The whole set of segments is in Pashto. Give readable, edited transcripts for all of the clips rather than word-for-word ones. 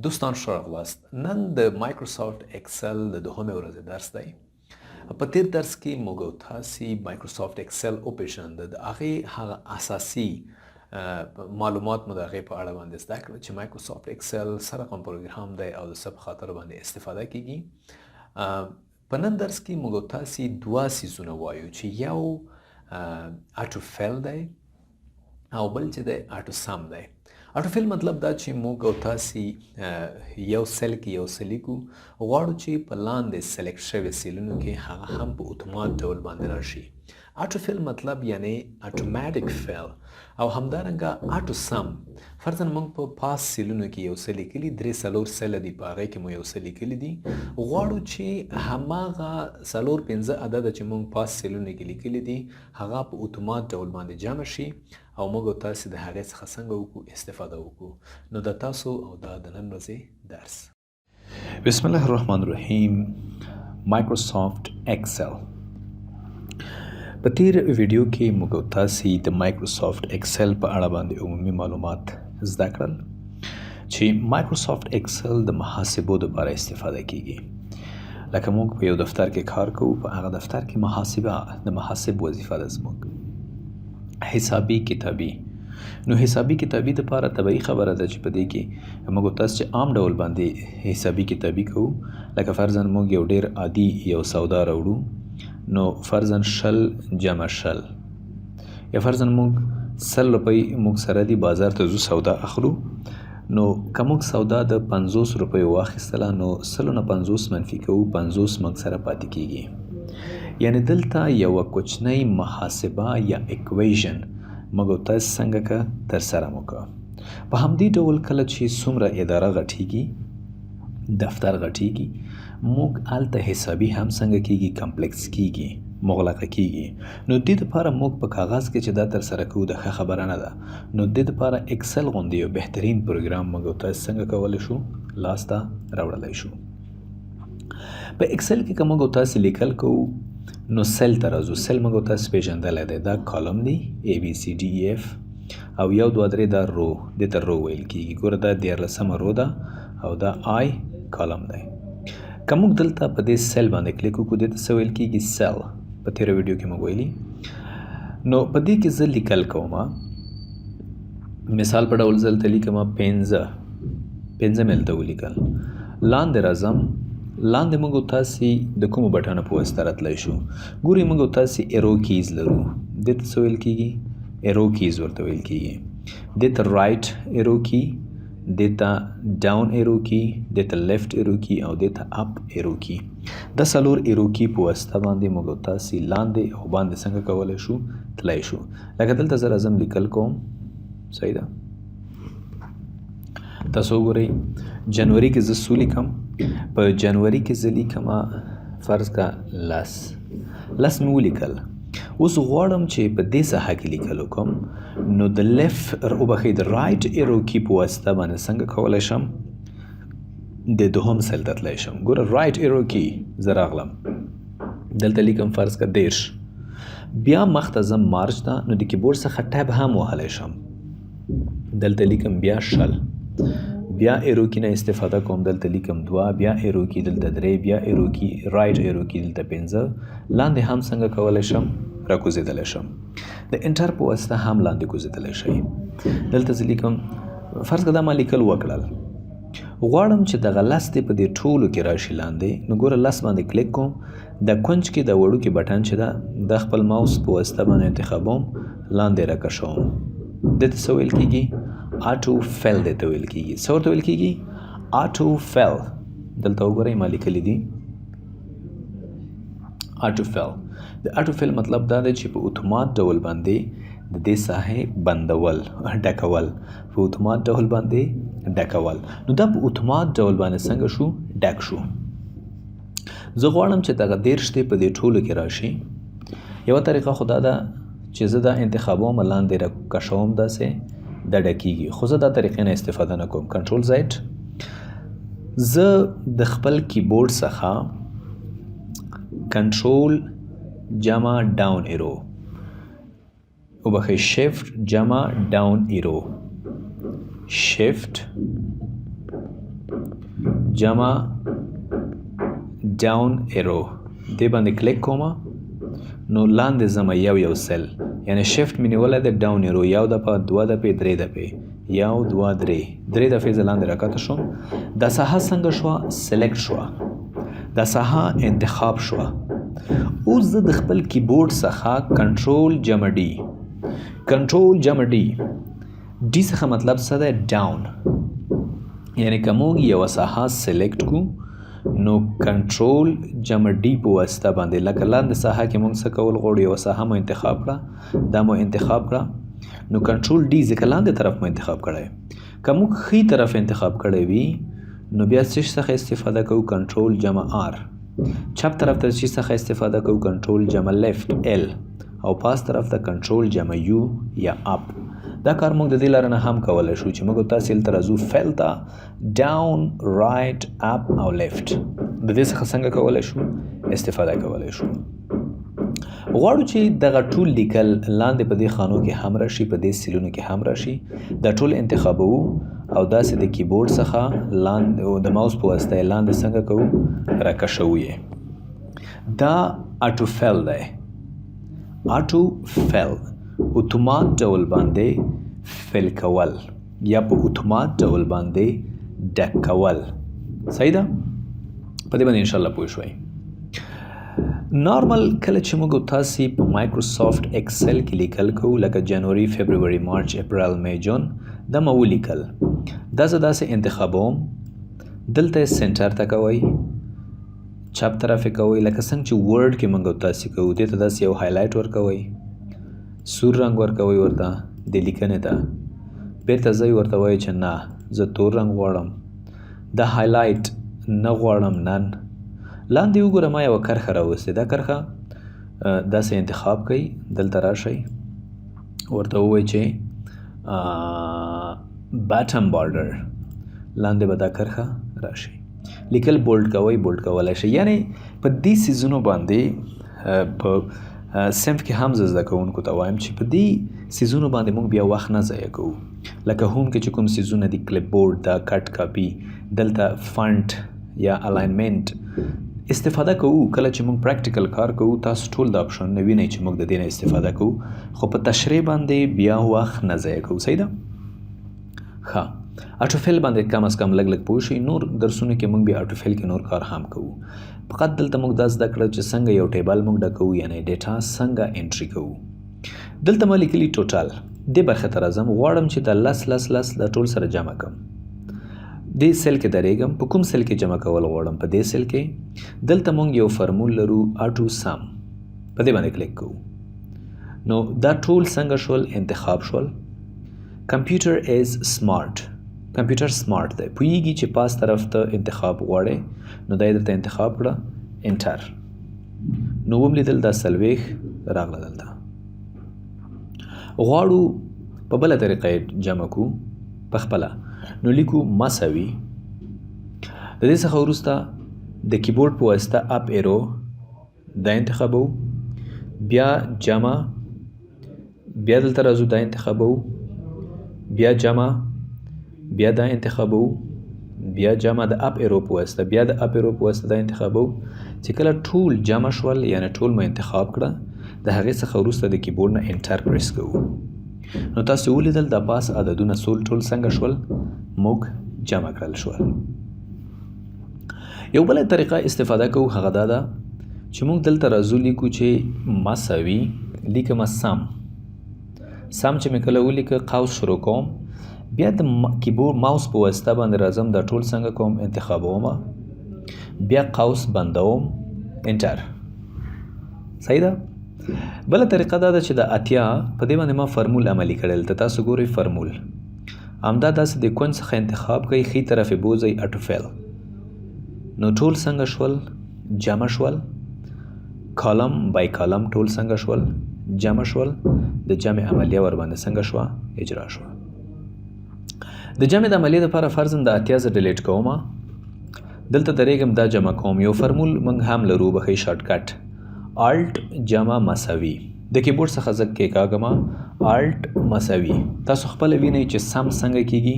دوستان ښه راغلاست. نن د مایکروسافټ اکسل د دوهمې ورځې درس دی. په تیر درس کې موږ او تاسې مایکروسافټ اکسل وپېژانده. د هغې هغه اساسي معلومات مو د هغې په اړه باندې زده کړل چې مایکروسافټ اکسل څه رقم پروګرام دی او د څه په خاطر باندې استفاده کیږي. په نن درس کې موږ او تاسې دوه څیزونه وایو چې یو AutoFill دی او بل چې دی AutoSum دی. AutoFill مطلب دا چې موږ او تاسې یو سیل کې یو څه لیکو، غواړو چې په لاندې سلیکټ شوي سیلونو کې هغه هم په اتومات ډول باندې راشي. AutoFill مطلب یعنی اتوماتیک فیل او همدارنګه AutoSum فرضاً موږ په پاس سیلونو کې یو څه لیکلي، 3-4 سیله دي، په هغې کې مو یو څه لیکلي دي، غواړو چې هماغه 4-5 عدده چې موږ پاس سیلونو کې لیکلي دي هغه په اتومات ډول باندې جمع شي او موږ او تاسې د هغې څخه څنګه وکړو استفاده وکړو. نو د تاسو او دا د نن ورځې درس. بسم الله الرحمن الرحیم. مایکروسافټ اکسل. په تیر ویډیو کې موږ او تاسې د مایکروسافټ اکسل په اړه باندې عمومي معلومات زده کړل چې مایکروسافټ اکسل د محاسبو لپاره استفاده کیږي. لکه موږ په یو دفتر کې کار کوو، په هغه دفتر کې محاسبه د محاسب وظیفه ده زموږ حسابي کتابي. نو حسابي کتابي د لپاره طبیعي خبره ده چې په دې کې موږ تاسو چې عام ډول باندې حسابي کتابي کوو، لکه فرضاً موږ یو ډیر عادي یو سودا راوړو، نو فرضاً 100 جمع 100 یا فرضاً موږ 100 روپۍ موږ سره دی بازار ته ځو سودا اخلو، نو که موږ سودا د 50 روپیو واخیستله نو 100 نه 50 منفي کوو، 50 موږ سره پاتې کیږي. یعنی دلته یو کوچنی محاسبه یا اکویژن موږ تاسو څنګه که تر سره وکړه. په همدې ډول کله چې څومره اداره غټیږي، دفتر غټیږي، موږ هلته حسابي هم څنګه کیږي، کمپلیکس کیږي، مغلقه کیږي. نو دې دپاره موږ په کاغذ کې چې دا تر سره کوو د ښه خبره نه ده. نو دې دپاره اکسل غوندې یو بهترین پروګرام موږ تاسو څنګه کولی شو لاسته راوړلی شو. په اکسل کې که موږ تاسو لیکل کوو نو سیل ته راځو. سیل موږ تاسو پیژندلی دی، دا کالم دی ABCDEF او 1 2 3 دا رو، دې ته رو ویل کیږي. ګوره دا 14مه رو ده او دا آی کالم دی. که موږ دلته په دې سیل باندې کلیک وکړو، دې ته څه ویل کیږي؟ سیل. په تېره ویډیو کې موږ ویلي. نو په دې کې زه لیکل کوم، مثال په ډول زه دلته لیکم 15 مې دلته ولیکل. لاندې راځم، لاندې موږ تاسې د کومو بټنو په واسطه راتلی شو. ګورئ موږ تاسې ایرو کیز لرو، دې ته څه ویل کیږي؟ ایرو کیز ورته ویل کیږي. دې ته رایټ ایرو کی، دې ته ډاون ایرو کی، دې ته لیفټ ایرو کی او دې ته اپ ایرو کی. دا 4 ایرو کی په واسطه باندې موږ تاسې لاندې او باندې څنګه کولی شو تلی شو. لکه دلته زه راځم لیکل کوم، صحیح ده. تاسو وګورئ جنوري کې زه څو لیکم؟ په جنوري کې زه لیکم فرض کا 10 مې ولیکل. اوس غواړم چې په دې ساحه کې لیکل وکړم، نو د لیفټ وبخښئ د رایټ ایرو کی په واسطه باندې څنګه کولی شم د دوهم سیل ته تلی شم. ګوره رایټ ایرو کی زه راغلم، دلته لیکم فرض کا 10، بیا مخته ځم مارچ ته، نو د کیبورډ څخه ټیب هم وهلی شم، دلته لیکم بیا 60، بیا ایرو کی نه استفاده کوم، دلته لیکم 2، بیا ایرو کی دلته 3، بیا ایرو کی رایټ ایرو کی دلته 5، لاندې هم څنګه کولی شم راکوزېدلی شم. د انټر په واسطه هم لاندې کوزېدلی شئ. دلته زه لیکم فرض که دا ما لیکل وکړل، غواړم چې دغه 10 دی په دې ټولو کې راشي لاندې، نو ګوره 10 باندې کلیک کوم، د کونج کې د وړوکي بټن چې ده د خپل ماوس په واسطه باندې انتخابوم، لاندې راکشوم. دې ته څه ویل کیږي؟ AutoFill دې ته ویل کیږي. څه ورته ویل کیږي؟ AutoFill. دلته وګورئ ما لیکلي دي AutoFill. د AutoFill مطلب دا دی چې په اتومات ډول باندې د دې ساحې بندول، ډکول، په اتومات ډول باندې ډکول. نو دا په اتومات ډول باندې څنګه شو؟ ډک شو. زه غواړم چې دغه 13 دی په دې ټولو کې راشي. یوه طریقه خو دا ده چې زه دا انتخابوم، لاندې راکشوم داسې، دا ډکیږي، خو زه دا طریقې نه استفاده نه کوم. کنټرول زیډ. زه د خپل کیبورډ څخه کنټرول جمع ډاون ایرو وبخښئ شیفټ جمع ډاون ایرو، شیفټ جمع ډاون ایرو دې باندې کلیک کوم نو لاندې ځم یو سل یعنی شیفت مې نیولی دی ډاون ایرو یو دفعه دوه دفعې درې دفعې یو دوه درې دفعې زه لاندې راکته شوم دا ساحه څنګه شوه سلیکټ شوه دا ساحه انتخاب شوه اوس زه د خپل کیبورډ څخه کنټرول جمع ډي کنټرول جمع ډي ډي څخه مطلب څه دی ډاون یعنی که موږ یوه ساحه سلیکټ کړو نو کنټرول جمع ډي په واسطه باندې لکه لاندې ساحه کې موږ څه کول غواړو یوه ساحه مو انتخاب کړه دا مو انتخاب کړه نو کنټرول ډي ځکه لاندې طرف مو انتخاب کړی که موږ ښي طرف انتخاب کړی وي نو بیا څه څخه استفاده کوو کنټرول جمع آر چپ طرف ته چې څخه استفاده کوو کنټرول جمع لیفت ال او پاس طرف ته کنټرول جمع یو یا اپ دا کار موږ د دې لاره نه هم کولی شو چې موږ تاسې هلته راځو فیل ته ډاون رایټ اپ او لیفت د دې څخه څنګه کولی شو استفاده کولی شو غواړو چې دغه ټول لیکل لاندې په دې خانو کې هم راشي په دې سیلونو کې هم راشي دا ټول انتخابوو او داسې د کیبورډ څخه لاندې د ماوس په واسطه یې لاندې څنګه کوو راکشوو یې دا آټوفیل دی آټوفیل اتومات ډول باندې فل کول یا په اتومات ډول باندې ډک کول صحیح ده په دې باندې ان شاء الله پوه شوئ نارمل کله چې موږ تاسې په مایکروسافټ ایکسل کې لیکل کوو لکه جنوري فبروري مارچ اپریل می جون دا مو ولیکل دا زه داسې انتخابوم دلته سنټر ته کوئ چپ طرف یې کوئ لکه څنګه چې ورډ کې موږ تاسې کوو دې ته داسې یو هایلایټ ورکوئ سور رنګ ورکوئ ورته د لیکنې ته بیرته ځئ ورته وایئ چې نه زه تور رنګ غواړم دا هایلایټ نه غواړم نن لاندې وګوره ما یوه کرښه راوستې دا کرښه داسې انتخاب کوئ دلته راشئ ورته ووایئ چې باټم بارډر لاندې به دا کرښه راشي لیکل بولډ کوئ بولډ کولی شئ یعنی په دې څیزونو باندې په صنف کې هم زه زده کوونکو ته وایم چې په دې څیزونو باندې موږ بیا وخت نه ضایع کوو لکه هوم کې چې کوم څیزونه دي کلپ بورډ دا کټ کاپي دلته فنټ یا الاینمنټ استفاده کوو کله چې موږ پریکټیکل کار کوو تاسو ټول د اپشن نه وینئ چې موږ د دې نه استفاده کوو خو په تشریح باندې بیا وخت نه ضایع کوو صحیح ده ښه آټوفیل باندې کم از کم لږ پوه شئ نور درسونو کې موږ بیا آټوفیل کې نور کار هم کوو فقط دلته موږ دا زده کړه چې څنګه یو ټیبل موږ ډکوو یعنی ډیټا څنګه انټري کوو دلته ما لیکلي ټوټال دې برخې ته راځم غواړم چې دا لس د ټول سره جمع کړم دې سیل کې درېږم په کوم سیل کې جمع کول غواړم په دې سیل کې دلته موږ یو فرمول لرو AutoSum په دې باندې کلیک کوو نو دا ټول څنګه شول انتخاب شول کمپیوټر از سمارټ کمپیوټر سمارټ دی پوهیږي چې پاس طرف ته انتخاب غواړئ نو دا یې درته انتخاب کړه انټر نو وملیدل دا څلوېښت راغله دلته غواړو په بله طریقه یې جمع کړو په خپله نو لیکو مساوي د دې څخه وروسته د کیبورډ په واسطه اپ ایرو دا انتخابو بیا جمع بیا دلته راځو دا انتخابو بیا جمع بیا دا انتخابو بیا جمع د اپ ایرو په واسطه بیا د اپ ایرو په واسطه دا انتخابو چې کله ټول جمع شول یعنی ټول مو انتخاب کړه د هغې څخه وروسته د کیبورډ نه انټر پریس کوو نو تاسو ولیدل دا پاس عددونه ټول څنګه شول موږ جمع کړل شول یو بله طریقه استفاده کوو هغه دا ده چې موږ دلته راځو لیکو چې مساوي لیکمه سم چې مې کله ولیکه قوس شروع کوم بیا د کیبورډ ماوس په واسطه باندې راځم دا ټول څنګه کوم انتخابوم بیا قوس بندوم انټر صحیح ده بله طریقه دا ده چې د اتیا په دې باندې ما فرمول عملي کړل ته تاسو ګورئ فرمول همدا داسې د کونج څخه انتخاب کوئ ښي طرف یې بوځئ آټوفیل نو ټول څنګه شول جمع شول کالم بای کالم ټول څنګه شول جمع شول د جمع عملیه ورباندې څنګه شوه اجرا شوه د جمع د عملیې دپاره فرضاً د اتیا زه ډیلیټ کوم دلته درېږم دا جمع کوم یو فرمول موږ هم لرو بښئ شارټکټ الټ جمع مساوي د کیبورډ څخه زه کېکاږم الټ مساوي تاسو خپله وینئ چې سم څنګه کیږي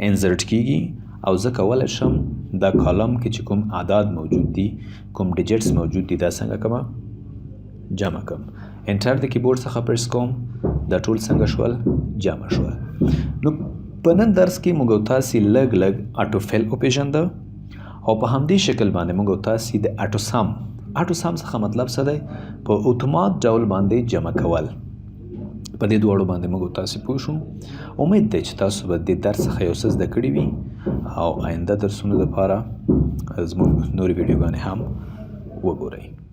انزرټ کیږي او زه کولی شم دا کالم کې چې کوم اعداد موجود دي کوم ډیجټس موجود دي دا څنګه کومه جمع کوم انټر د کیبورډ څخه پریس کوم دا ټول څنګه شول جمع شول نو په نن درس کې موږ تاسو لږ آټوفیل وپېژنده او په همدې شکل باندې موږ تاسو د AutoSum څخه مطلب څه دی په اتومات ډول باندې جمع کول په دې دوړو باندې موږ تاسو پوه شو امید دی چې تاسو به د درس څخه یو څه زده کړي وي او آینده درسونو لپاره زموږ نورې ویډیوګانې هم وګورئ